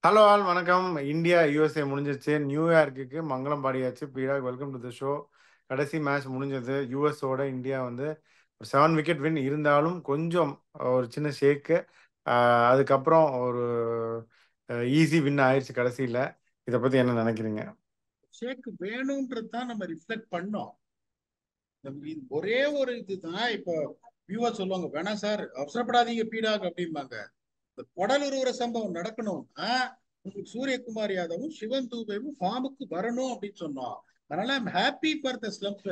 Hello all வணக்கம். India USA முடிஞ்சிருச்சு. நியூயார்க்குக்கு மங்களம் பாடியாச்சு. பீடாக் welcome to the show. கடைசி மேட்ச் முடிஞ்சது. யூஎஸோட இந்தியா வந்து ஒரு 7 விக்கெட் வின் இருந்தாலும் கொஞ்சம் ஒரு சின்ன ஷேக்கு. அதுக்கப்புறம் ஒரு ஈஸி வின் ஆயிடுச்சு கடைசியில். இதை பற்றி என்ன நினைக்கிறீங்க? ஷேக் வேணும்ன்றது தான் நம்ம ரிஃப்ளெக்ட் பண்ணோம். ஒரே ஒரு இதுதான். இப்போ வியூவர் சொல்லுவாங்க, வேணாம் சார் அவசரப்படாதீங்க பீடாக் அப்படிம்பாங்க. இந்த குடல் உருவுற சம்பவம் நடக்கணும்னா உங்களுக்கு சூரியகுமார் யாதவும் சிவன் தூபேவும் ஃபார்முக்கு வரணும் அப்படின்னு சொன்னோம். அதனால I'm happy for the slump.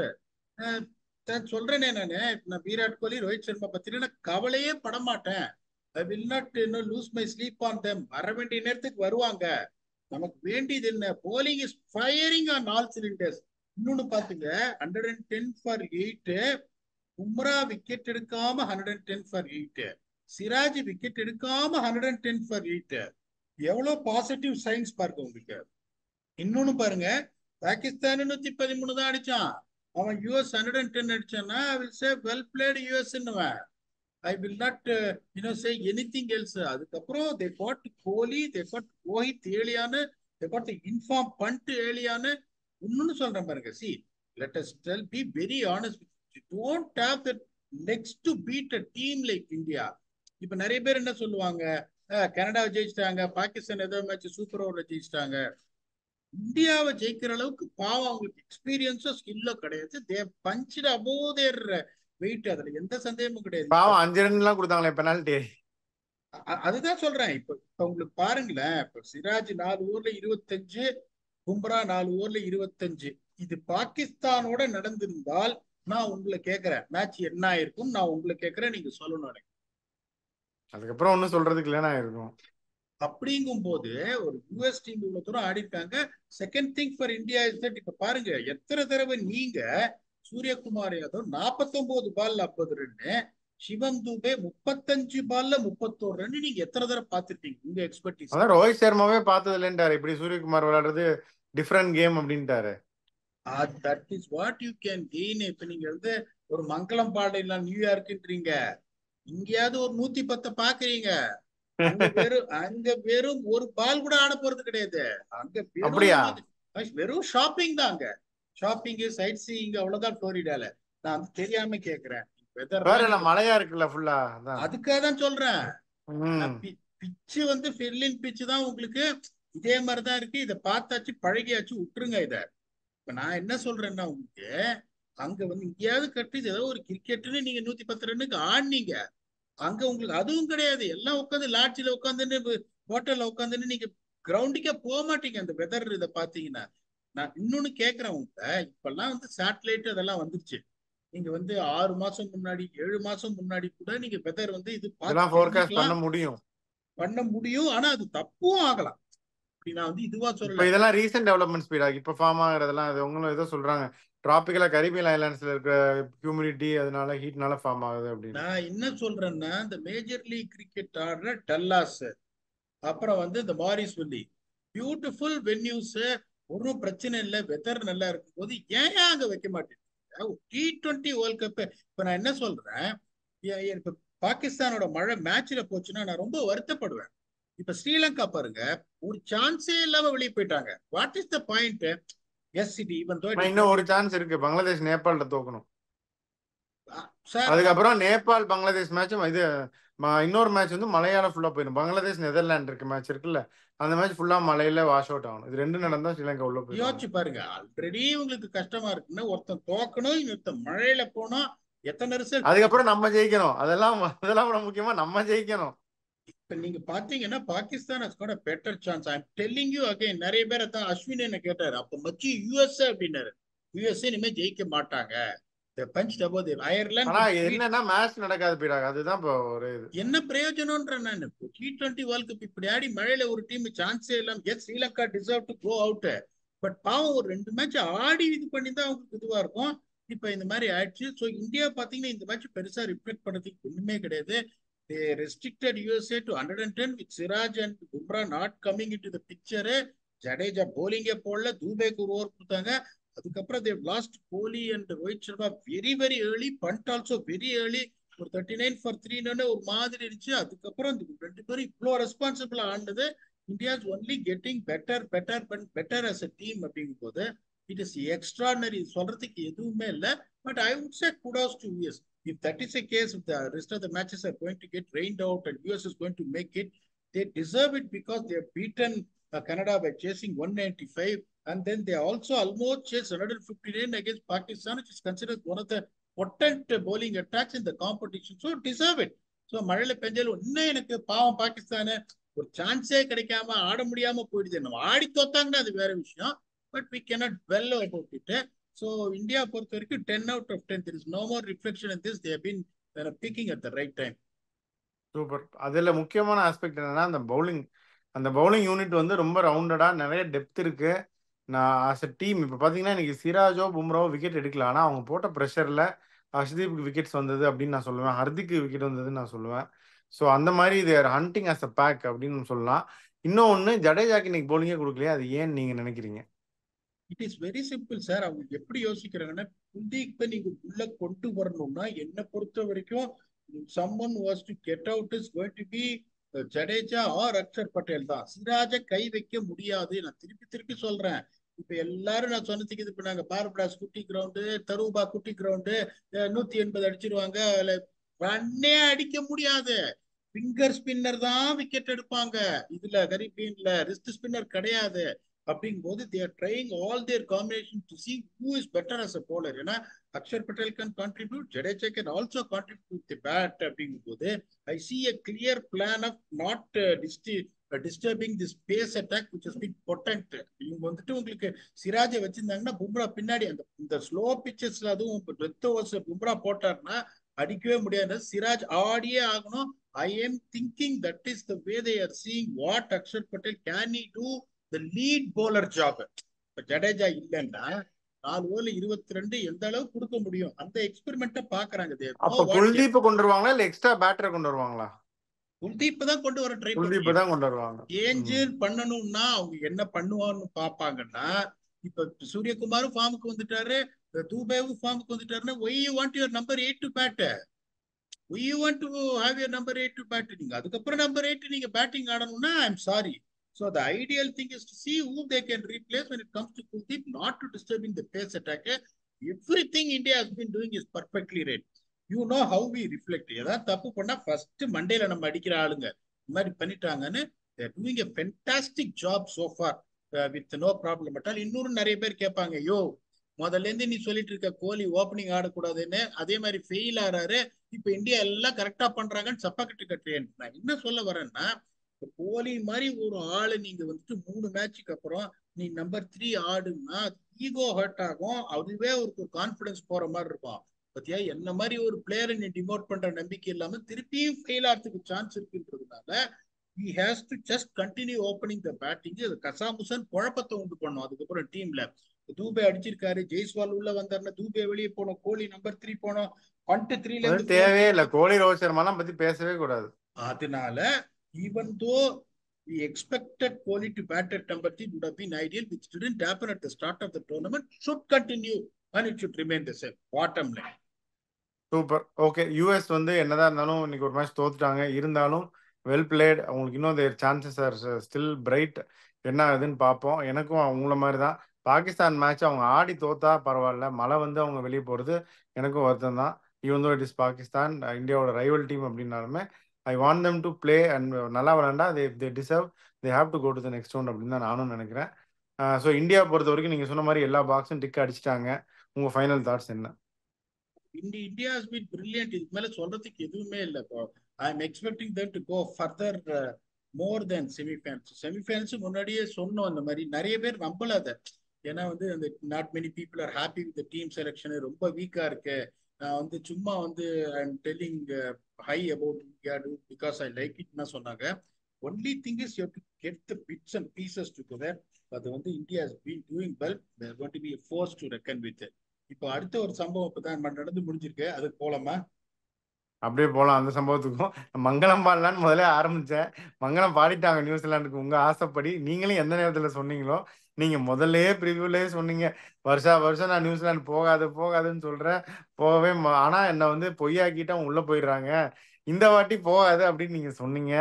சொல்றேனே நான் விராட் கோலி ரோஹித் சர்மா பத்தின நான் கவலையே படமாட்டேன். I will not lose my sleep on them. வர வேண்டிய நேரத்துக்கு வருவாங்க. நமக்கு வேண்டியது என்ன? Bowling is firing on all cylinders. இன்னொன்னு பாத்துங்க, 110 ஃபார் 8. பும்ரா விக்கெட் எடுக்காம 110 ஃபார் 8. சிராஜ் விக்கெட் எடுக்காம 110 ஃபார் 8. எவ்வளவு பாசிட்டிவ் சைன்ஸ் பாருங்க உங்களுக்கு. இன்னொன்னு பாருங்க, பாகிஸ்தான் 113 தான் அடிச்சான். அவன் யூஎஸ் 110 அடிச்சான்னா will say well played US. I will not, say anything else. அதுக்கப்புறம் they got Kohli, they got Rohit ஏலியானு, they got the inform Pant ஏலியானு. இன்னொன்னு சொல்றேன் பாருங்க, see, let us be very honest. You don't have the legs to beat a team like India. இப்ப நிறைய பேர் என்ன சொல்லுவாங்க, கனடாவை ஜெயிச்சிட்டாங்க, பாகிஸ்தான் ஏதோ மேட்ச் சூப்பர் ஓவர்ல ஜெயிச்சிட்டாங்க. இந்தியாவை ஜெயிக்கிற அளவுக்கு பாவம் அவங்களுக்கு எக்ஸ்பீரியன்ஸோ ஸ்கில்லோ கிடையாது. தே பஞ்ச்டு அபோவ் தேர் வெயிட். அதுல எந்த சந்தேகமும் கிடையாது. இப்ப பாவம் 5 ரன்லாம் கொடுத்தாங்களே பெனால்ட்டி. அதுதான் சொல்றேன். இப்ப உங்களுக்கு பாருங்களேன், இப்ப சிராஜ் 4 ஓவர்ல 25, பும்ரா 4 ஓவர்ல 25. இது பாகிஸ்தானோட நடந்திருந்தால் நான் உங்களை கேட்கிறேன், மேட்ச் என்ன ஆயிருக்கும்? நான் உங்களை கேட்கிறேன், நீங்க சொல்லணும். அதுக்கப்புறம் ஒன்றும் சொல்றதுக்கு இல்லைன்னா இருக்கும். அப்படிங்கும் போது ஒரு யூஎஸ் டீம் இவ்வளவு தூரம் ஆடி இருக்காங்க. Second thing for India is that, இப்ப பாருங்க எத்தனை தடவை நீங்க சூரியகுமார் யாதவ் 49 பால்ல 50 ரன்னு, சிவம் தூபே 35 பால்ல 31 ரன்னு நீங்க எத்தனை தடவை பார்த்துருப்பீங்க உங்க எக்ஸ்பர்டீஸ்? அதான் ரோஹித் சர்மாவே பார்த்தது இல்லைன்ட்டாரு, இப்படி சூரியகுமார் விளையாடுறது டிஃப்ரெண்ட் கேம் அப்படின்ட்டாரு. That is what you can gain. இப்ப நீங்க வந்து ஒரு மங்களம் பாடையில நியூயார்க்ன்றீங்க, இங்கேயாவது ஒரு 110 பாக்குறீங்க. அங்க வெறும் ஒரு பால் கூட ஆட போறது கிடையாது. அங்க அப்படியா? வெறும் ஷாப்பிங் தான். அங்க ஷாப்பிங், சைட் சீயிங், அவ்வளவுதான் புளோரிடால. நான் வந்து தெரியாம கேக்குறேன். வேற வெதர்லாம் என்ன நீங்க மழையா இருக்குல்ல ஃபுல்லா, அதான். அதுக்காக தான் சொல்றேன். ம். பிச்சு வந்து ஃபெர்லின் பிச்சு தான் உங்களுக்கு. இதே மாதிரிதான் இருக்கு. இதை பார்த்தாச்சு, பழகியாச்சு, விட்டுருங்க இத. இப்ப நான் என்ன சொல்றேன்னா உங்களுக்கு, அங்க வந்து எங்கேயாவது கட்டி ஏதோ ஒரு கிரிக்கெட்னு நீங்க 110 ரன்னுக்கு ஆடினீங்க. அங்க உங்களுக்கு அதுவும் கிடையாது. எல்லாம் உட்காந்து லாட்ஜில உட்காந்துன்னு, ஹோட்டல்ல உட்காந்துன்னு நீங்க கிரவுண்டுக்கே போக மாட்டீங்க. அந்த வெதர் இதை பாத்தீங்கன்னா. நான் இன்னொன்னு கேக்குறேன் உங்க, இப்பெல்லாம் வந்து சேட்டலைட் அதெல்லாம் வந்துருச்சு. நீங்க வந்து 6 மாசம் முன்னாடி, 7 மாசம் முன்னாடி கூட நீங்க வெதர் வந்து இது இதெல்லாம் பார்த்து ஃபோர்காஸ்ட் பண்ண தெரிஞ்சுக்கலாம், முடியும். பண்ண முடியும். ஆனா அது தப்பும் ஆகலாம். அப்படி நான் வந்து இதுவா இப்ப சொல்லல. இதெல்லாம் ரீசெண்ட் டெவலப்மெண்ட் ஸ்பீடாக இப்ப ஃபார்ம் ஆகுறதெல்லாம் அது உங்களும் ஏதோ சொல்றாங்க, டிராபிக்கலா கரீபியன் ஐலாண்ட்ஸ்ல இருக்கிற ஹியூமிடிட்டி அதனால ஹீட்னால ஃபார்ம் ஆகுது அப்படின்னு. நான் என்ன சொல்றேன்னா, இந்த மேஜர் லீக் கிரிக்கெட் ஆடுற டல்லாஸ், அப்புறம் வந்து இந்த மாரிஸ் வள்ளி, பியூட்டிஃபுல் வென்யூஸ், ஒன்றும் பிரச்சனை இல்லை, வெதர் நல்லா இருக்கும் போது ஏன் அங்க வைக்க மாட்டேன்? T20 world cup. இப்ப நான் என்ன சொல்றேன், இப்ப பாகிஸ்தானோட மழை மேட்ச்ல போச்சுன்னா நான் ரொம்ப வருத்தப்படுவேன். இப்ப ஸ்ரீலங்கா பாருங்க, ஒரு சான்ஸே இல்லாம வெளியே போயிட்டாங்க. What is the point? Yes சிட்டி ஈவன் தோ இட் இஸ் இன்னும் நாட். ஒரு சான்ஸ் இருக்கு, பங்களாதேஷ் நேபாள்கிட்ட தோக்கணும். சார் அதுக்கப்புறம் நேபாள் பங்களாதேஷ் மேட்சும் இது இன்னொரு மேட்ச் வந்து மலையாள ஃபுல்லா போயிடும். பங்களாதேஷ் நெதர்லாந்து இருக்கு மேட்ச் இருக்குல்ல, அந்த மேட்ச் ஃபுல்லா மலையில வாஷ் அவுட் ஆகணும். இது ரெண்டு நடந்தா ஸ்ரீலங்கா உள்ள போயிடுவாங்க. யோசிச்சு பாருங்க, ஆல்ரெடி உங்களுக்கு கஷ்டமா இருக்குன்னா ஒருத்தன் தோக்கணும், இன்னொருத்தன் மழையில போனோம். எத்தனை ரிசல்ட் அதுக்கப்புறம் நம்ம ஜெயிக்கணும். அதெல்லாம் விட முக்கியமா நம்ம ஜெயிக்கணும். இப்ப நீங்க பாத்தீங்கன்னா Pakistan has got a better chance. I'm telling you again. நிறைய பேர் தான் அஸ்வின் என்ன கேட்டாரு, அப்ப மச்சி யூஎஸ்ஏ அப்படின்னாரு. யூஎஸ்ஏ இனிமே ஜெயிக்க மாட்டாங்க. ஆனா அயர்லாந்து என்னன்னா மேட்ச் நடக்காது பீடாக, அதுதான் இப்போ ஒரு இது. என்ன பிரயோஜனம்ன்ற நான். T20 வேர்ல்ட் கப் இப்படி ஆடி மழையில ஒரு டீம் சான்ஸே இல்லாம, yes Sri Lanka deserve to go out. But பாவம் ஒரு 2 மேட்ச் ஆடி இது பண்ணி தான் அவங்களுக்கு இதுவா இருக்கும். இப்ப இந்த மாதிரி ஆயிடுச்சு. ஸோ இந்தியா பாத்தீங்கன்னா இந்த மேட்ச் பெருசா ரிஃப்ளெக்ட் பண்ணதுக்கு ஒண்ணுமே கிடையாது. They restricted USA to 110 with Siraj and Bumrah not coming into the picture. Jadeja போலிங்கே போடல, தூபேக்கு ஒரு ஓவர் கொடுத்தாங்க. அதுக்கப்புறம் they've lost Kohli and Rohit Sharma very very early, Pant also very early. ஒரு 39 ஃபார் 3 ஒரு மாதிரி இருந்துச்சு. அதுக்கப்புறம் இந்த 2 பேரும் இவ்வளோ ரெஸ்பான்சிபிளா ஆனது India is only getting better as a team அப்படிங்கும்போது it is extraordinary சொல்றதுக்கு எதுவுமே இல்ல. But I would say kudos to US. If that is the case, if the rest of the matches are going to get rained out and US is going to make it, they deserve it because they have beaten Canada by chasing 195, and then they also almost chased 159 against Pakistan, which is considered one of the potent bowling attacks in the competition. So deserve it. So மழையில பெஞ்சாலும் இன்னும் எனக்கு பாவம் பாகிஸ்தானு ஒரு சான்ஸே கிடைக்காம ஆட முடியாம போயிடுது. நம்ம ஆடி தோத்தாங்கன்னா அது வேற விஷயம். But we cannot dwell about it. So India பொறுத்த வரைக்கும் 10 out of 10. There is no more reflection in this. They have been picking at the right time. Super. அதுல முக்கியமான ஆஸ்பெக்ட் என்னன்னா அந்த பவுலிங் யூனிட் வந்து ரொம்ப ரவுண்டடா நிறைய டெப்த் இருக்கு. நான் ஆஸ் அ டீம் இப்போ பார்த்தீங்கன்னா இன்னைக்கு சிராஜோ பும்ராவோ விக்கெட் எடுக்கல. ஆனால் அவங்க போட்ட ப்ரெஷரில் ஹர்ஷ்தீப்புக்கு விக்கெட்ஸ் வந்தது அப்படின்னு நான் சொல்லுவேன். ஹர்திக்கு விக்கெட் வந்ததுன்னு நான் சொல்லுவேன். ஸோ அந்த மாதிரி தேர் ஹண்டிங் அஸ் அ பேக் அப்படின்னு சொல்லலாம். இன்னொன்று ஜடேஜாக்கு இன்னைக்கு பவுலிங்கே கொடுக்கலையே, அது ஏன்னு நீங்கள் நினைக்கிறீங்க? It is very simple sir. அவங்க எப்படி யோசிக்கிறாங்கன்னா, குல்தீப்பை நீங்க உள்ள கொண்டு வரணும்னா என்னை பொறுத்த வரைக்கும் someone was to get out is going to be Jadeja or Axar Patel தான். சிராஜை கை வைக்க முடியாது. நான் திருப்பி திருப்பி சொல்றேன். இப்ப எல்லாரும் நான் சொன்னதுக்கு இது பண்ணாங்க. பார்படாஸ் குட்டி கிரவுண்டு, தரூபா குட்டி கிரவுண்டு, 180 அடிச்சிருவாங்க. ரன்னே அடிக்க முடியாது. ஃபிங்கர் ஸ்பின்னர் தான் விக்கெட் எடுப்பாங்க. இதுல கரீபியன்ல ரிஸ்ட் ஸ்பின்னர் கிடையாது. அப்படிங்கும்போது they are trying all their combination to see who is better as a bowler. ஏன்னா Axar Patel can contribute, Jadeja can also contribute with the bat. அப்படிங்கும்போது I see a clear plan of not disturbing this pace attack which has been potent. இவங்க வந்துட்டு உங்களுக்கு சிராஜை வச்சிருந்தாங்கன்னா பும்ரா பின்னாடி இந்த slow பிச்சஸ்ல அதுவும் death overs Bumrah போட்டாருன்னா அடிக்கவே முடியாது. சிராஜ் ஆடியே ஆகணும். I am thinking that is the way they are seeing what Akshar Patel can he do the lead bowler job. இப்ப ஜடேஜா இல்லைன்னா 4 ஓவர்ல 22 எந்த அளவுக்கு கொடுக்க முடியும், அந்த எக்ஸ்பெரிமெண்ட்டை பாக்குறாங்க. அப்ப குல்தீப் கொண்டு வருவாங்களா இல்ல எக்ஸ்ட்ரா பேட்டரை கொண்டு வருவாங்களா? குல்தீப் தான் கொண்டு வர ட்ரை குல்தீப் தான் கொண்டு வருவாங்க. சேஞ்சு பண்ணணும்னா அவங்க என்ன பண்ணுவான்னு பாப்பாங்கன்னா, இப்ப சூரியகுமாரும் ஃபார்முக்கு வந்துட்டாரு, தூபேவும் ஃபார்முக்கு வந்துட்டாருன்னா why you want your number 8 to bat? why you want to have your number 8 to bat? நீங்க அதுக்கப்புறம் நம்பர் 8 நீங்க பேட்டிங் ஆடணும்னா I am sorry. So the ideal thing is to see who they can replace when it comes to Kuldeep, not to disturbing the pace attack. Everything India has been doing is perfectly right. You know how we reflect. ஏதாவது தப்பு பண்ணா first மண்டேல நம்ம அடிக்கிற ஆளுங்க இந்த மாதிரி பண்ணிட்டாங்கன்னு. they are doing a fantastic job so far with no problem at all. இன்னொரு நிறைய பேர் கேட்பாங்க, யோ முதல்ல இருந்து நீ சொல்லிட்டு இருக்க கோலி ஓப்பனிங் ஆடக்கூடாதுன்னு, அதே மாதிரி ஃபெயில் ஆறாரு, இப்ப இந்தியா எல்லாம் கரெக்டா பண்றாங்கன்னு சப்பா கட்டு கட்டுறேன். நான் என்ன சொல்ல வரேன்னா, கோலி மாதிரி ஒரு ஆளு நீங்க வந்துட்டு 3 மேட்சுக்கு அப்புறம் நீ நம்பர் 3 ஆடுன்னா ஈகோ ஹர்ட் ஆகும். அதுவே ஒரு கான்பிடன்ஸ் போற மாதிரி இருக்கும். பத்தியா என்ன மாதிரி ஒரு பிளேயரை நீ டிமோட் பண்ற நம்பிக்கை இல்லாம திருப்பியும் ஃபெயில் ஆகிறதுக்கு சான்ஸ் இருக்குன்றதுனால he has to just continue opening the batting. அது கசாமுசன் குழப்பத்தை உண்டு பண்ணும். அதுக்கப்புறம் டீம்ல தூபே அடிச்சிருக்காரு, ஜெய்ஸ்வால் உள்ள வந்தாருன்னா தூபே வெளியே போனோம், கோலி நம்பர் 3 போனோம், பண்ட் 3ல இருந்து தேவையே இல்ல. கோலி ரோஹித் சர்மாலாம் பத்தி பேசவே கூடாது. அதனால even though we expected Kohli to bat at number 3 would have been ideal, which didn't happen at the start of the tournament, should continue and it should remain the same. Bottom line. Super. Okay, US வந்து என்னதான் இருந்தாலும் இன்னைக்கு ஒரு match தோத்துட்டாங்க. இருந்தாலும் well played. அவங்களுக்கு இன்னும் their chances are still bright. என்ன ஆகுதுன்னு பார்ப்போம். எனக்கும் அவங்கள மாதிரி தான். பாகிஸ்தான் மேட்ச் அவங்க ஆடி தோத்தா பரவாயில்ல, மழை வந்து அவங்க வெளியே போகிறது எனக்கும் வருத்தம் தான். Even though it is Pakistan, இந்தியாவோட ரைவல் டீம் அப்படின்னாலுமே I want them to play and நல்லா விளையாண்டா they deserve, they have to go to the next round அப்படின்னு தான் நானும் நினைக்கிறேன். ஸோ இந்தியா பொறுத்த வரைக்கும் நீங்கள் சொன்ன மாதிரி எல்லா பாக்ஸும் டிக் அடிச்சிட்டாங்க. உங்கள் ஃபைனல் தாட்ஸ் என்ன? India has been brilliant. இதுக்கு மேல சொல்றதுக்கு எதுவுமே இல்லை. I am expecting them to go further more than semi-finals. Semi-finals முன்னாடியே சொன்னோம். அந்த மாதிரி நிறைய பேர் நம்பல அதை. ஏன்னா வந்து அந்த not many people are happy with the team selection, ரொம்ப வீக்கா இருக்கு. நான் வந்து சும்மா வந்து I am telling high about India too because I like இட்னா சொன்னாங்க. Only thing is you have to get the bits and pieces together. அது வந்து India has been doing well. They're going to be a force to reckon with. இப்போ அடுத்த ஒரு சம்பவம் இப்பதான் நடந்து முடிஞ்சிருக்கு, அதுக்கு போலாமா? அப்படியே போகலாம். அந்த சம்பவத்துக்கும் மங்களம் பாடலான்னு முதல்ல ஆரம்பித்தேன். மங்களம் பாடிட்டாங்க நியூசிலாண்டுக்கு உங்கள் ஆசைப்படி. நீங்களும் எந்த நேரத்தில் சொன்னீங்களோ, நீங்கள் முதல்லையே ப்ரிவியூலேயே சொன்னீங்க வருஷம் நான் நியூசிலாந்து போகாதுன்னு சொல்கிறேன். போகவே ஆனால் என்னை வந்து பொய்யாக்கிட்டு அவங்க உள்ளே போயிடுறாங்க, இந்த வாட்டி போகாது அப்படின்னு நீங்கள் சொன்னீங்க.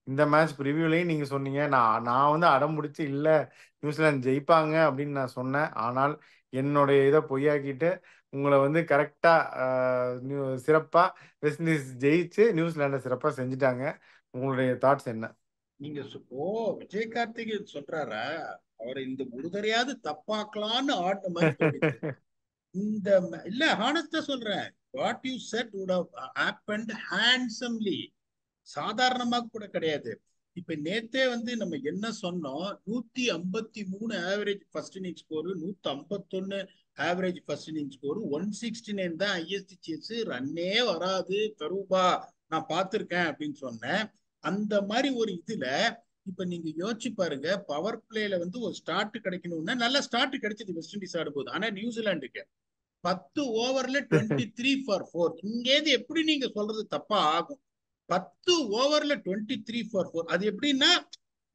இந்த மேட்ச் ப்ரிவியூலையும் நீங்க சொன்னீங்க. நான் நான் வந்து அடம் பிடிச்சு இல்ல நியூசிலாந்து ஜெயிப்பாங்க அப்படின்னு நான் சொன்னேன். ஆனால் என்னுடைய இதை பொய்யாக்கிட்டு உங்களை வந்து கரெக்டா சிறப்பா வெஸ்ட் இண்டீஸ் ஜெயிச்சு நியூசிலாண்டை சிறப்பா செஞ்சுட்டாங்க. உங்களுடைய தாட்ஸ் என்ன? நீங்க ஓ, விஜய் கார்த்திகேயன் சொல்றாரா? அவரை இந்த ஒரு தடையாவது தப்பாக்கலான்னு ஆடின மாதிரி தோணுது. இந்த இல்ல, ஹானஸ்டா சொல்றேன், what you said would have happened handsomely. சாதாரணமா கூட கிடையாது. இப்ப நேத்தே வந்து நம்ம என்ன சொன்னோம், 153 average first inning score, 151 average first inning score, 169 தான் ஹையஸ்ட் சேஸ், ரன்னே வராது பெருபா நான் பார்த்திருக்கேன் அப்படின்னு சொன்னேன். அந்த மாதிரி ஒரு இதுல இப்ப நீங்க யோசிச்சு பாருங்க, பவர் பிளேல வந்து ஒரு ஸ்டார்ட் கிடைக்கணும்னா நல்ல ஸ்டார்ட் கிடைச்சது வெஸ்ட் இண்டீஸ் ஆடும்போது. ஆனா நியூசிலாந்துக்கு 10 ஓவர்ல 23 for 4. இங்கேருந்து எப்படி நீங்க சொல்றது தப்பா ஆகும்? 10 ஓவர்ல 23 for 4. அது எப்படின்னா,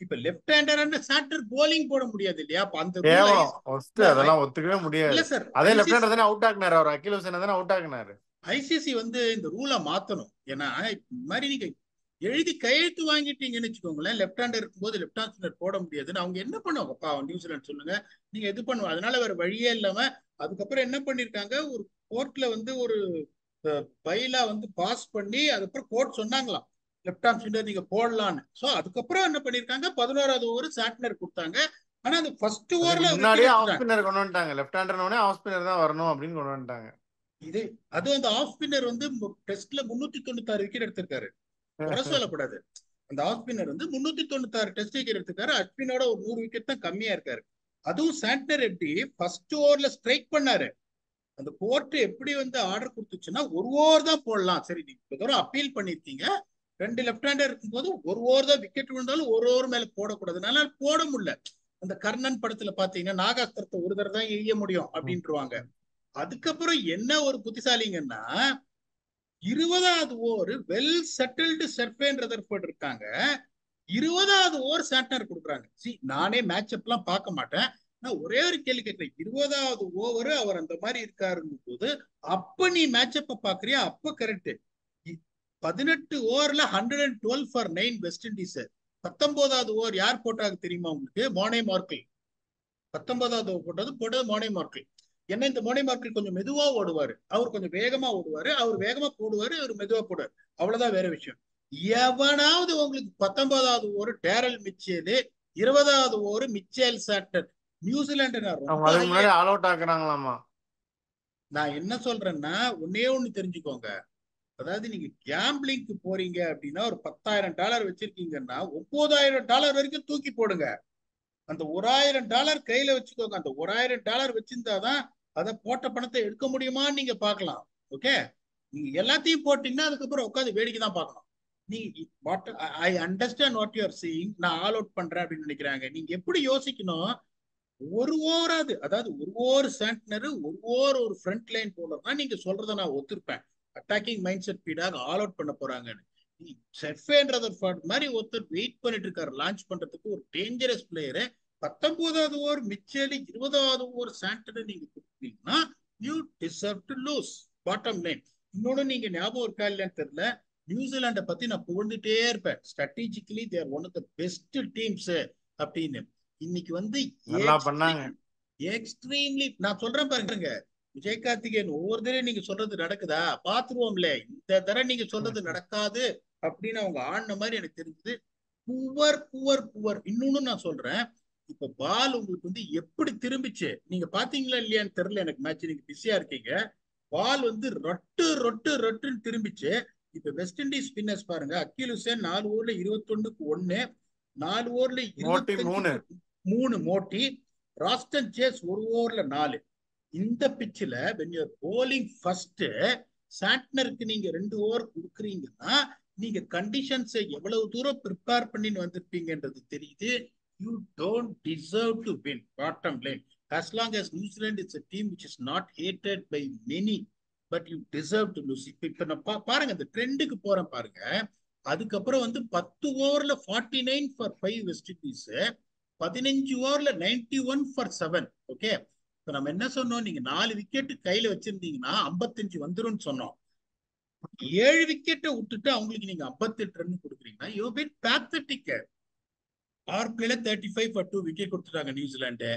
இப்ப left hander and shorter bowling போட முடியாது இல்லையா? அந்த கேவலம் ஃபர்ஸ்ட் இல்ல அதெல்லாம் ஒத்துக்கவே இல்ல முடியாது. சார், அதே லெஃப்ட் ஐசிசி ஹேண்டர் தானே அவுட் ஆக்குனாரு, அவர் அகில் ஹுசேனை தானே அவுட் ஆக்குனாரு. ஐசிசி வந்து இந்த ரூலை மாத்தணும். ஏன்னா இந்த மாதிரி நீங்க எழுதி கையெழுத்து வாங்கிட்டீங்கன்னு வச்சுக்கோங்களேன், லெப்ட் ஹேண்டர் இருக்கும்போது லெப்ட் ஹேண்ட் ஸ்பின்னர் போட முடியாதுன்னு அவங்க என்ன பண்ணுவாங்கப்பா நியூசிலாந்து சொல்லுங்க. நீங்க இது பண்ணுவாங்க, அதனால வேற வழியே இல்லாம அதுக்கப்புறம் என்ன பண்ணிருக்காங்க, ஒரு கோர்ட்ல வந்து ஒரு பைலா வந்து பாஸ் பண்ணி அதுக்கப்புறம் கோர்ட் சொன்னாங்களாம் லெப்ட் ஹேண்ட் ஸ்பின்னர் நீங்க போடலான்னு. சோ அதுக்கப்புறம் என்ன பண்ணிருக்காங்க, 11வது ஓவர் சாட்னர் கொடுத்தாங்க. ஆனா அது ஃபர்ஸ்ட் அதுக்கு ஓவர்ல முன்னாடியே விக்கெட் ஆஃப் எடுத்துட்டாங்க. ஸ்பின்னர் கொண்டு வந்துட்டாங்க. லெஃப்ட் ஹேண்டர்னோடனே ஆஃப் ஸ்பின்னர் தான் வரணும் அப்படின்னு கொண்டு வந்துட்டாங்க. இது அதுவும் அந்த ஆஃப் ஸ்பின்னர் வந்து டெஸ்ட்ல 396 விக்கெட் எடுத்திருக்காரு. குறை சொல்லக்கூடாது. அந்த ஆஃப் ஸ்பின்னர் வந்து 396 டெஸ்ட் விக்கெட் எடுத்திருக்காரு. அஸ்வினோட ஒரு 100 விக்கெட் தான் கம்மியா இருக்காரு. அதுவும் சாண்ட்னர் எப்படி ஃபர்ஸ்ட் ஓவர்ல ஸ்ட்ரைக் பண்ணாரு. அந்த கோர்ட் எப்படி வந்து ஆர்டர் கொடுத்துச்சுன்னா ஒரு ஓவர் தான் போடலாம். சரி, நீங்க தூரம் அப்பீல் பண்ணிருக்கீங்க, 2 லெப்ட் ஹேண்டர் இருக்கும்போது ஒரு ஓவர் தான் விக்கெட் விழுந்தாலும் ஒரு ஓவர் மேல போடக்கூடாது. அதனால போட முடியல. அந்த கர்ணன் படத்துல பாத்தீங்கன்னா நாகாஸ்திரத்தை ஒரு தடவை தான் எய்ய முடியும் அப்படின்ட்டுருவாங்க. அதுக்கப்புறம் என்ன ஒரு புத்திசாலிங்கன்னா, 20வது over well settled Sherfane Rutherford இருக்காங்க, 20வது ஓவர் சாட்னர் கொடுக்குறாங்க. சி, நானே மேட்ச் அப் எல்லாம் பார்க்க மாட்டேன். நான் ஒரே ஒரு கேள்வி கேட்கிறேன், 20வது ஓவர் அவர் அந்த மாதிரி இருக்காருங்க போது அப்ப நீ மேட்ச் அப் பாக்குறியா? அப்ப கரெக்ட். 18 ஓவர்ல 112 ஃபார் 9 வெஸ்ட் இண்டீஸ். 19வது ஓவர் யார் போட்டாங்க தெரியுமா உங்களுக்கு? மோனே மார்க்கிள். 19வது போட்டது மோனே மார்க்கிள். என்ன, இந்த மோனே மார்க்கிள் கொஞ்சம் மெதுவா ஓடுவாரு, அவர் கொஞ்சம் வேகமா ஓடுவாரு, அவர் வேகமா போடுவாரு, அவர் மெதுவா போடுவாரு, அவ்வளவுதான், வேற விஷயம். எவனாவது உங்களுக்கு 19வது ஓவர் டேரல் மிச்சேலு, 20வது ஓவர் மிச்சேல் சாட்டர், நியூசிலாந்து நான் அவங்க ரொம்ப அதுக்கு முன்னாடி ஆல் அவுட் ஆக்குறாங்களாமா. நான் என்ன சொல்றேன்னா, ஒன்னே ஒண்ணு தெரிஞ்சுக்கோங்க. அதாவது நீங்க கேம்பிளிங்க்கு போறீங்க அப்படின்னா ஒரு $10,000 வச்சிருக்கீங்கன்னா $9,000 வரைக்கும் தூக்கி போடுங்க. அந்த $1,000 கையில வச்சுக்கோங்க. அந்த $1,000 வச்சிருந்தாதான் அதை போட்ட பணத்தை எடுக்க முடியுமான்னு நீங்க பார்க்கலாம். ஓகே, நீங்க எல்லாத்தையும் போட்டீங்கன்னா அதுக்கப்புறம் உட்காந்து வேடிக்கை தான் பார்க்கணும். நீங்க I understand what you are seeing. நான் ஆல் அவுட் பண்றேன் அப்படின்னு நினைக்கிறாங்க. நீங்க எப்படி யோசிக்கணும், ஒரு ஓவராது, அதாவது ஒரு ஓவர் சாண்ட்னர், ஒரு ஓவர் ஒரு ஃப்ரண்ட் லைன் போலதான் நீங்க சொல்றதை நான் ஒத்துருப்பேன். அட்டாக்கிங் மைண்ட் செட் பீடாக ஆல் அவுட் பண்ண போறாங்கன்னு. மாதிரி ஒருத்தர் வெயிட் பண்ணிட்டு இருக்காரு லான்ச் பண்றதுக்கு, ஒரு டேஞ்சரஸ் பிளேயரு. 19வது ஓவர் மிச்சேலி, 20வது ஓவர் சாண்டனை நீங்க கொடுத்தீங்கன்னா you deserve to lose. Bottom line. இன்னொன்னு நீங்க ஞாபகம் இருக்கா இல்லையான்னு தெரியல, நியூசிலாண்டை பத்தி நான் புகழ்ந்துட்டே இருப்பேன். Strategically their one of the best teams அப்படின்னு. இன்னைக்கு வந்து நல்லா பண்ணாங்க. எக்ஸ்ட்ரீம்லி நான் சொல்றேன் பாருங்க, விஜய் கார்த்திகேயன் ஒவ்வொரு தடவை நீங்க சொல்றது நடக்குதா பாத்துருவோம்ல, இந்த தடவை நீங்க சொல்றது நடக்காது அப்படின்னு அவங்க ஆடின மாதிரி எனக்கு தெரிஞ்சது. Poor poor poor. இன்னொன்னு நான் சொல்றேன், இப்ப பால் உங்களுக்கு வந்து எப்படி திரும்பிச்சு நீங்க பாத்தீங்களா இல்லையான்னு தெரியல எனக்கு, மேட்ச் நீங்க பிஸியா இருக்கீங்க. பால் வந்து ரொட்டு ரொட்டு ரொட்டுன்னு திரும்பிச்சு. இப்ப வெஸ்ட் இண்டீஸ் ஸ்பின்னர்ஸ் பாருங்க, அக்கீல் ஹுசேன் 4 ஓவர்ல 21க்கு 1, 4 ஓவர்ல மோட்டி 25க்கு 3 மோட்டி, ராஸ்டன் சேஸ் 1 ஓவர்ல 4. இந்த பிச்சில் when you're bowling first, சாண்ட்னருக்கு நீங்க 2 ஓவர் கொடுக்குறீங்கன்னா நீங்க கண்டிஷன்ஸை எவ்வளவு தூரம் ப்ரிப்பேர் பண்ணி வந்திருப்பீங்கன்றது தெரியுது. You don't deserve to win. Bottom line. as long as New Zealand is a team which is not hated by many, but you deserve to lose. இப்ப நான் பாருங்க, இந்த ட்ரெண்டுக்கு போறேன் பாருங்க. அதுக்கப்புறம் வந்து 10 ஓவர்ல 49 ஃபார் 5 வெஸ்ட் இண்டீஸ், 15 ஓவர்ல 91 ஃபார் 7. ஓகே, இப்ப நம்ம என்ன சொன்னோம், நீங்க 4 விக்கெட் கையில வச்சிருந்தீங்கன்னா 55 வந்துரும் சொன்னோம். 7 விக்கெட்டை விட்டுட்டு அவங்களுக்கு நீங்க 58 ரன் கொடுக்குறீங்கன்னா யூ பின் பேத்தட்டிக். பவர் பிளேல 35 ஃபார் 2 விக்கெட் கொடுத்துட்டாங்க நியூசிலாந்து.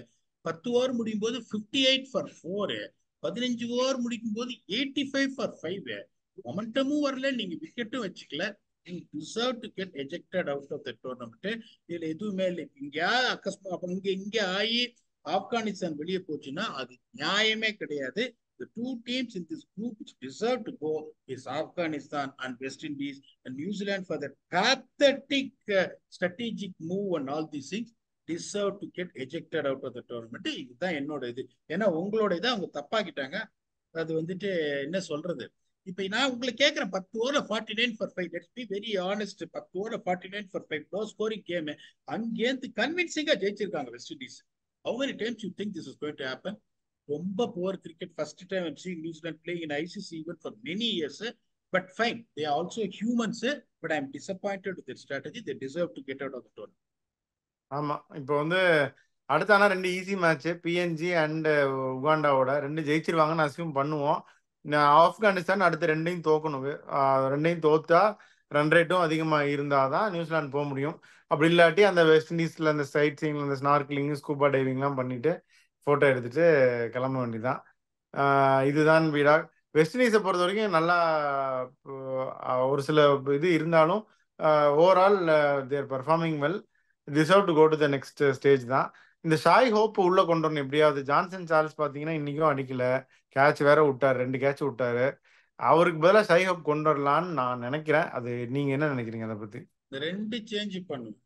10 ஓவர் முடியும் போது 58 ஃபார் 4. 15 ஓவர் முடிக்கும் போது 85 ஃபார் 5. மொமெண்டமும் வரல, நீங்க விக்கெட்டும் வச்சுக்கல. You deserve to get ejected out of the tournament. இதுல எதுவுமே இல்லை. இங்கேயாவது அக்கஸ்மா இங்க ஆகி ஆப்கானிஸ்தான் வெளியே போச்சுன்னா அது நியாயமே கிடையாது. The two teams in this group which deserve to go is Afghanistan and West Indies, and New Zealand for that pathetic strategic move and all these things deserve to get ejected out of the tournament. இதுதான் என்னோட இது. ஏன்னா உங்களோட இதை அவங்க தப்பாக்கிட்டாங்க. அது வந்துட்டு என்ன சொல்றது. இப்ப நான் உங்களை கேட்கிறேன், 10 ஓவர்ல 49 for 5. Let's be very honest. 10 ஓவர்ல 49 ஃபார் 5 லோ ஸ்கோரிங் கேம். அங்கேருந்து கன்வின்சிங்கா ஜெயிச்சிருக்காங்க West Indies. How many times you think this is going to happen? ரொம்ப poor cricket. First time I'm seeing New Zealand playing in ICC even for many years. But fine, they are also humans. But I'm disappointed with their strategy. They deserve to get out of the tournament. ஆமா, இப்போ வந்து அடுத்த ஆனா 2 easy match PNG and உகாண்டாவோட 2 ஜெயிச்சிருவாங்கன்னு assume பண்ணுவோம். ஆப்கானிஸ்தான் அடுத்த 2யும் தோக்கணும். 2யும் தோத்தா run ரேட்டும் அதிகமாக இருந்தால் தான் நியூசிலாந்து போக முடியும். அப்படி இல்லாட்டி அந்த வெஸ்ட் இண்டீஸில் அந்த சைட் சீங், அந்த ஸ்னார்க்லிங், ஸ்கூபா டைவிங்லாம் பண்ணிட்டு ஃபோட்டோ எடுத்துட்டு கிளம்ப வேண்டியதான். இதுதான் வீடா. வெஸ்ட் இண்டீஸை பொறுத்த வரைக்கும் நல்லா ஒரு சில இது இருந்தாலும் overall their performing well. Deserve to go to the next stage தான். இந்த ஷாய் ஹோப் உள்ள கொண்டு வரணும் எப்படியாவது. ஜான்சன் சார்ல்ஸ் பார்த்தீங்கன்னா இன்னைக்கும் அடிக்கல, கேட்ச் வேற விட்டார், 2 கேட்ச் விட்டாரு. அவருக்கு பதிலாக ஷாய் ஹோப் கொண்டு வரலான்னு நான் நினைக்கிறேன். அது நீங்க என்ன நினைக்கிறீங்க அதை பத்தி? இந்த 2 சேஞ்ச் பண்ணுங்க.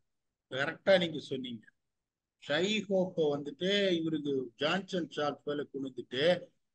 கரெக்டா நீங்க சொன்னீங்க. ஷை ஹோப்பை வந்துட்டு இவருக்கு ஜான்சன் சார்ல்ஸ் மேல கொண்டுட்டு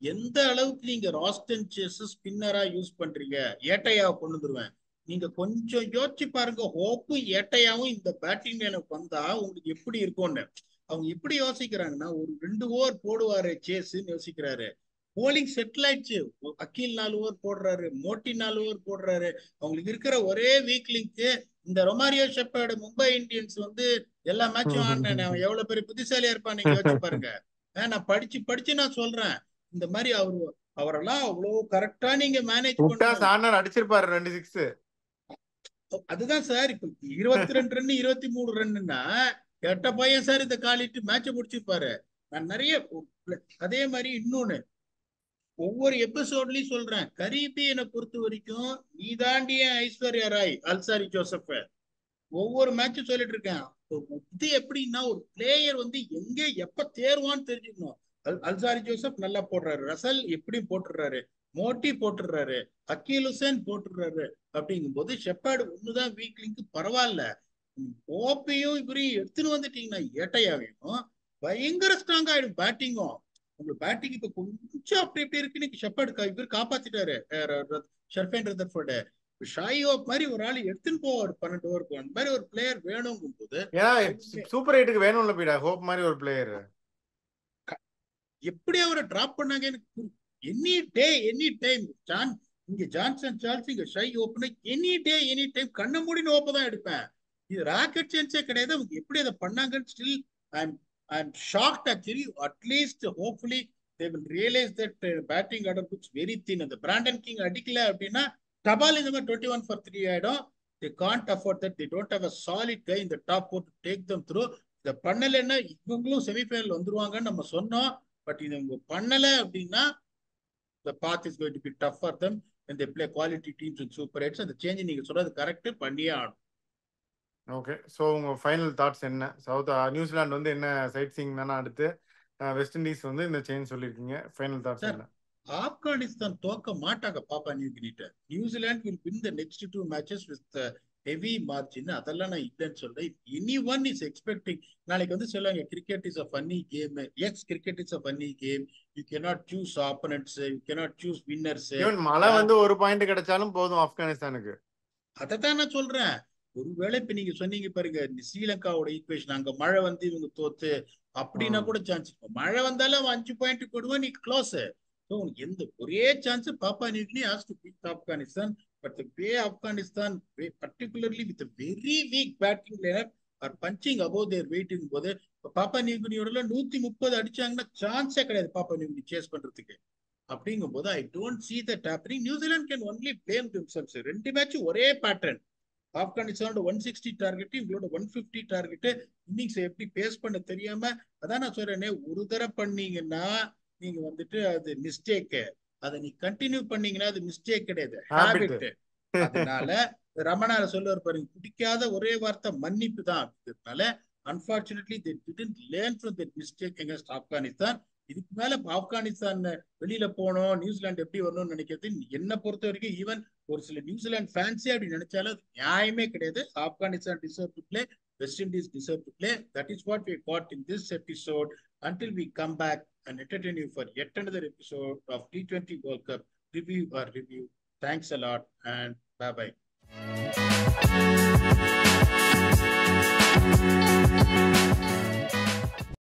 எந்த அளவுக்கு நீங்க ராஸ்டன் சேஸ் ஸ்பின்னரா யூஸ் பண்றீங்க. ஏட்டையாவை கொண்டு வந்துருவேன். நீங்க கொஞ்சம் யோசிச்சு பாருங்க. ஹோப்பும் ஏட்டையாவும் இந்த பேட்டிங் லைனுக்கு வந்தா உங்களுக்கு எப்படி இருக்கும்னு. அவங்க எப்படி யோசிக்கிறாங்கன்னா, ஒரு 2 ஓவர் போடுவாரு சேஸ்ன்னு யோசிக்கிறாரு. போலிங் செட்டில் ஆயிடுச்சு. அக்கீல் 4 ஓவர் போடுறாரு, மோட்டி 4 ஓவர் போடுறாரு. அவங்களுக்கு இருக்கிற ஒரே வீக் லிங்க் இந்த ரொமாரியோ ஷெப்பர்டு. மும்பை இந்தியன்ஸ் வந்து எல்லா மேட்சும் ஆடினேன். அவன் எவ்வளவு பெரிய புத்திசாலியா இருப்பான் நீங்க யோசிச்சு பாருங்க. நான் படிச்சு நான் சொல்றேன். இந்த மாதிரி அவரெல்லாம் அவ்வளவு கரெக்டா நீங்க மேனேஜ் பண்ணணும். அடிச்சிருப்பாரு 2 6. அதுதான் சார். இப்ப 22 ரன் 23 ரன்னா எட்ட பையன் சார் இந்த காலிட்டு மேட்ச முடிச்சிருப்பாரு. நான் நிறைய அதே மாதிரி இன்னொன்னு ஒவ்வொரு எபிசோட்லயும் சொல்றேன். கரீபியனை பொறுத்த வரைக்கும் நீ தாண்டிய ஐஸ்வர்யா ராய், அல்சாரி ஜோசப் ஒவ்வொரு மேட்சும் சொல்லிட்டு இருக்கேன். இது எப்படின்னா, ஒரு பிளேயர் வந்து எங்க எப்ப தேர்வான்னு தெரிஞ்சுக்கணும். அல்சாரி ஜோசப் நல்லா போடுறாரு, ரசல் எப்படியும் போட்டுடுறாரு, மோட்டி போட்டுடுறாரு, அக்கீல் ஹுசேன் போட்டுடுறாரு. அப்படிங்கும் போது ஷெப்பர்டு ஒண்ணுதான் வீக் லிங்க். பரவாயில்ல, ஓப்பையும் இவரையும் எடுத்துன்னு வந்துட்டீங்கன்னா ஏட்டையாவையும் பயங்கர ஸ்ட்ராங் ஆயிடும் பேட்டிங்கும். உங்களுக்கு பேட்டிங் இப்ப கொஞ்சம் அப்படி எப்படி இருக்குன்னு ஷெப்பர்டு இவர் காப்பாத்திட்டாரு. ஷர்ஃபேன் ரதர்ஃபோர்டு. ஷாய் ஹோப் மாதிரி ஒரு ஆள் எடுத்துன்னு போவார் 12 ஓவருக்கு. அந்த மாதிரி ஒரு பிளேயர் வேணுங்கும் போது சூப்பர் 8க்கு வேணும்ல பீடா ஹோப் மாதிரி ஒரு பிளேயர். எப்படி அவரை டிராப் பண்ணாங்க எனி டே எனி டைம். இங்க ஜான்சன் சார்ல்ஸ், இங்க ஷை ஹோப்னா எனி டே எனி டைம் கண்ண மூடின ஹோப்ப தான் எடுப்பேன். இது ராக்கெட் சான்ஸே கிடையாது. அவங்க எப்படி அதை பண்ணாங்கன்னு still I'm shocked actually. At least hopefully they will realize that batting order looks very thin. The Brandon King அடிக்கல அப்படின்னா டபால் இந்த மாதிரி 21 for 3 ஆயிடும். They can't afford that. They don't have a solid guy in the top 4 to take them through. இதை பண்ணலைன்னா இவங்களும் semi-final வந்துருவாங்கன்னு நம்ம சொன்னோம். பட் இது இவங்க பண்ணல அப்படின்னா the path is going to be tough for them when they play quality teams in Super 8. அந்த சேஞ்ச் நீங்க சொல்றது கரெக்ட், பண்ணியே ஆடும். ஓகே, ஸோ உங்கள் ஃபைனல் தாட்ஸ் என்ன? நியூசிலாந்து வந்து என்ன சைட் சீயிங் தானே, அடுத்து வெஸ்ட் இண்டீஸ் வந்து இந்த சேஞ்ச் சொல்லியிருக்கீங்க. ஃபைனல் தாட்ஸ் என்ன? ஆப்கானிஸ்தான் தோக்க மாட்டாங்க பாப்பா நியூ கினிட்ட. New Zealand will win the next 2 matches with heavy margin. அதெல்லாம் நான் இல்லைன்னு சொல்றேன். anyone is expecting. நாளைக்கு வந்து சொல்லுவாங்க cricket is a funny game. Yes, cricket is a funny game. You cannot choose opponents. You cannot choose winners. மழை வந்து ஒரு பாயிண்ட் கிடைச்சாலும் போதும் ஆப்கானிஸ்தானுக்கு. அதைத்தான் நான் சொல்றேன். ஒருவேளை இப்ப நீங்க சொன்னீங்க பாருங்க, இந்த ஸ்ரீலங்காவோட ஈக்குவேஷன், அங்க மழை வந்து இவங்க தோத்து அப்படின்னா கூட சான்ஸ் இருக்கும். மழை வந்தாலும் 5 பாயிண்ட் போடுவோம், நீ க்ளோஸ். எந்த ஒரே சான்ஸ் பாப்பா new Guinea has to beat Afghanistan. But the way Afghanistan, particularly with a very weak batting lineup, are punching above their weight போது பாப்பா நியூ கினியோட 130 அடிச்சாங்கன்னா சான்ஸே கிடையாது பாப்பா நியூ கினி சேஸ் பண்றதுக்கு. அப்படிங்கும்போது I don't see that happening. New Zealand can only blame themselves. ரெண்டு match ஒரே pattern. ஆப்கானிஸ்தானோட 160 target, இவங்களோட 150 டார்கெட். இன்னிங்ஸ் எப்படி பேஸ் பண்ண தெரியாம, அதான் நான் சொல்றேனே, ஒரு தடவை பண்ணீங்கன்னா நீங்க வந்துட்டு அது மிஸ்டேக். அதை நீ கண்டினியூ பண்ணீங்கன்னா அது மிஸ்டேக் கிடையாது, ஹேபிட். அதனால ரமணால சொல்லுவார் பாருங்க, பிடிக்காத ஒரே வார்த்தை மன்னிப்பு தான். அதனால unfortunately they didn't learn from that mistake against Afghanistan. இதுக்கு மேல ஆப்கானிஸ்தான் வெளியில போனோம், நியூசிலாந்து எப்படி வரணும்னு நினைக்கிறது என்ன பொறுத்த வரைக்கும், ஈவன் ஒரு சில நியூசிலாந்து ஃபேன்ஸே அப்படி நினைச்சாலும் அது நியாயமே கிடையாது. Afghanistan deserve to play, west Indies deserve to play. That is what we got in this episode. Until we come back and entertain you for yet another episode of T20 World Cup review or review. Thanks a lot and bye bye.